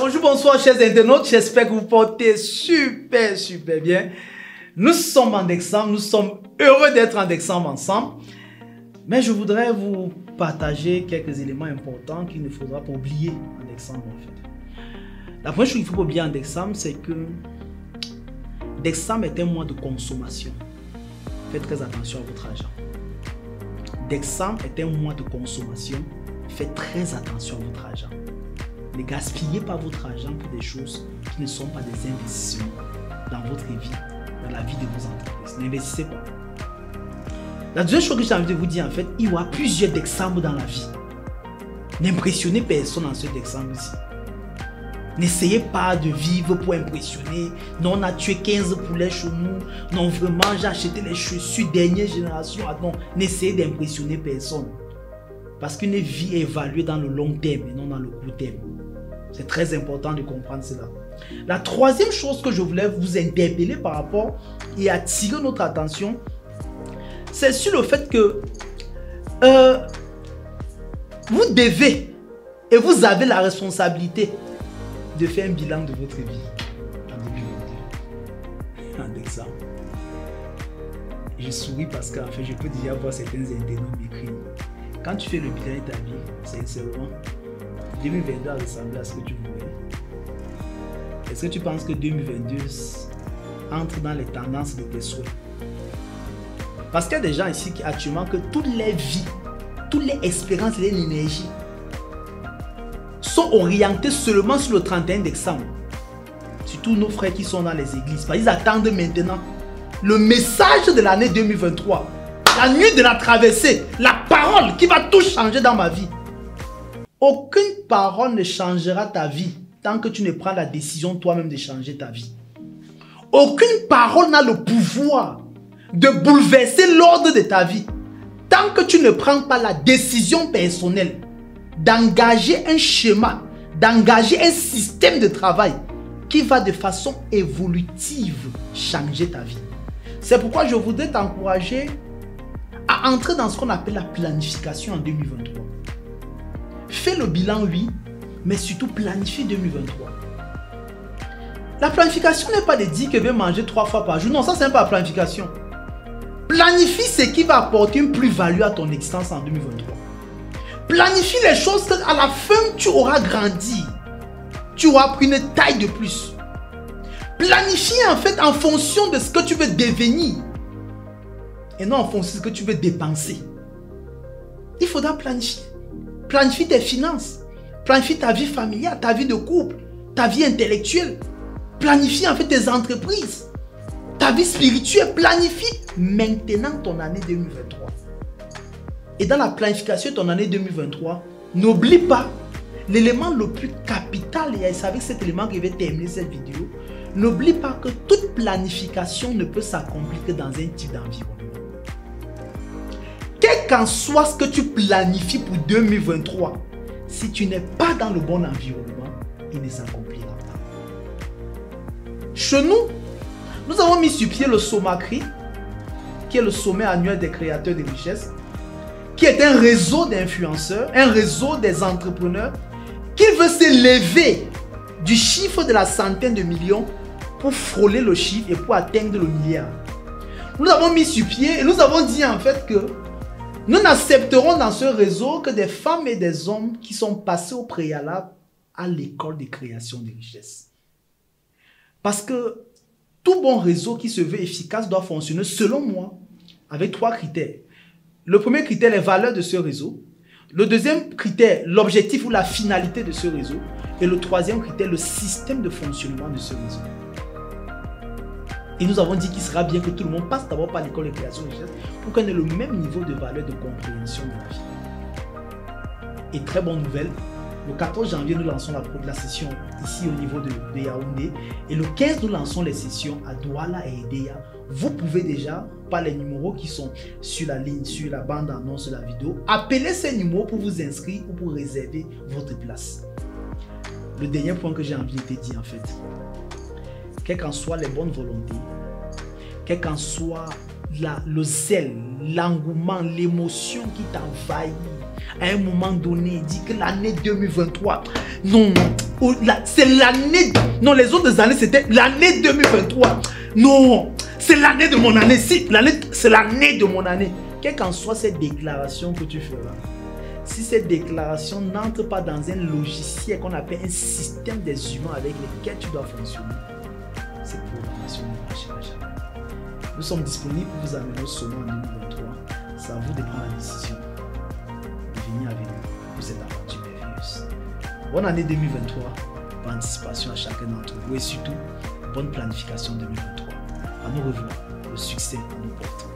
Bonjour, bonsoir chers internautes, j'espère que vous portez super bien. Nous sommes en décembre, nous sommes heureux d'être en décembre ensemble. Mais je voudrais vous partager quelques éléments importants qu'il ne faudra pas oublier en décembre en fait. La première chose qu'il ne faut pas oublier en décembre, c'est que décembre est un mois de consommation. Faites très attention à votre argent. Décembre est un mois de consommation. Faites très attention à votre argent. Ne gaspillez pas votre argent pour des choses qui ne sont pas des investissements dans votre vie, dans la vie de vos entreprises. N'investissez pas. La deuxième chose que j'ai envie de vous dire, en fait, il y aura plusieurs décembre dans la vie. N'impressionnez personne en ce décembre-ci. N'essayez pas de vivre pour impressionner. Non, on a tué 15 poulets chez nous. Non, vraiment, j'ai acheté les chaussures dernière génération. Ah non, n'essayez d'impressionner personne. Parce qu'une vie est évaluée dans le long terme et non dans le court terme. C'est très important de comprendre cela. La troisième chose que je voulais vous interpeller par rapport et attirer notre attention, c'est sur le fait que vous devez et vous avez la responsabilité de faire un bilan de votre vie en 2022, en décembre. Je souris parce qu'en fait, je peux déjà voir certains internautes m'écrire. Quand tu fais le bilan de ta vie, sincèrement, 2022 a ressemblé à ce que tu voulais. Est-ce que tu penses que 2022 entre dans les tendances de tes souhaits? Parce qu'il y a des gens ici qui actuellement que toutes les vies, toutes les expériences et l'énergie sont orientées seulement sur le 31 décembre. Surtout nos frères qui sont dans les églises. Parce qu'ils attendent maintenant le message de l'année 2023. La nuit de la traversée, la parole qui va tout changer dans ma vie. Aucune parole ne changera ta vie tant que tu ne prends la décision toi-même de changer ta vie. Aucune parole n'a le pouvoir de bouleverser l'ordre de ta vie tant que tu ne prends pas la décision personnelle d'engager un schéma, d'engager un système de travail qui va de façon évolutive changer ta vie. C'est pourquoi je voudrais t'encourager à entrer dans ce qu'on appelle la planification en 2023. Fais le bilan, oui, mais surtout planifie 2023. La planification n'est pas de dire que je vais manger 3 fois par jour. Non, ça c'est pas la planification. Planifie ce qui va apporter une plus-value à ton existence en 2023. Planifie les choses qu'à la fin tu auras grandi. Tu auras pris une taille de plus. Planifie en fait en fonction de ce que tu veux devenir. Et non en fonction de ce que tu veux dépenser. Il faudra planifier. Planifie tes finances. Planifie ta vie familiale, ta vie de couple, ta vie intellectuelle. Planifie en fait tes entreprises. Ta vie spirituelle. Planifie maintenant ton année 2023. Et dans la planification de ton année 2023, n'oublie pas l'élément le plus capital. Et c'est avec cet élément que je vais terminer cette vidéo. N'oublie pas que toute planification ne peut s'accomplir que dans un type d'environnement. Quel qu'en soit ce que tu planifies pour 2023, si tu n'es pas dans le bon environnement, il ne s'accomplira pas. Chez nous, nous avons mis sur pied le SOMACRI, qui est le sommet annuel des créateurs de richesse, qui est un réseau d'influenceurs, un réseau des entrepreneurs, qui veut s'élever du chiffre de la centaine de millions pour frôler le chiffre et pour atteindre le milliard. Nous avons mis sur pied et nous avons dit en fait que nous n'accepterons dans ce réseau que des femmes et des hommes qui sont passés au préalable à l'école de création de richesse. Parce que tout bon réseau qui se veut efficace doit fonctionner, selon moi, avec 3 critères. Le premier critère, les valeurs de ce réseau. Le deuxième critère, l'objectif ou la finalité de ce réseau. Et le troisième critère, le système de fonctionnement de ce réseau. Et nous avons dit qu'il sera bien que tout le monde passe d'abord par l'école de création de richesse pour qu'on ait le même niveau de valeur de compréhension de la vie. Et très bonne nouvelle, le 14 janvier, nous lançons la session ici au niveau de Yaoundé. Et le 15, nous lançons les sessions à Douala et Edea. Vous pouvez déjà, par les numéros qui sont sur la ligne, sur la bande-annonce de la vidéo, appeler ces numéros pour vous inscrire ou pour réserver votre place. Le dernier point que j'ai envie de te dire en fait, quelles qu'en soient les bonnes volontés, quel qu'en soit le zèle, l'engouement, l'émotion qui t'envahit à un moment donné, dit que l'année 2023, non, c'est l'année, non, les autres années, c'était l'année 2023. Non, c'est l'année de mon année. Si, c'est l'année de mon année. Quelle qu'en soit cette déclaration que tu feras, si cette déclaration n'entre pas dans un logiciel qu'on appelle un système des humains avec lesquels tu dois fonctionner, cette programmation ne marchera jamais. Nous sommes disponibles pour vous amener au sommet en 2023. C'est à vous de prendre la décision de venir avec nous pour cette aventure merveilleuse. Bonne année 2023, bonne anticipation à chacun d'entre vous et surtout, bonne planification 2023. À nous revoir, le succès nous porte.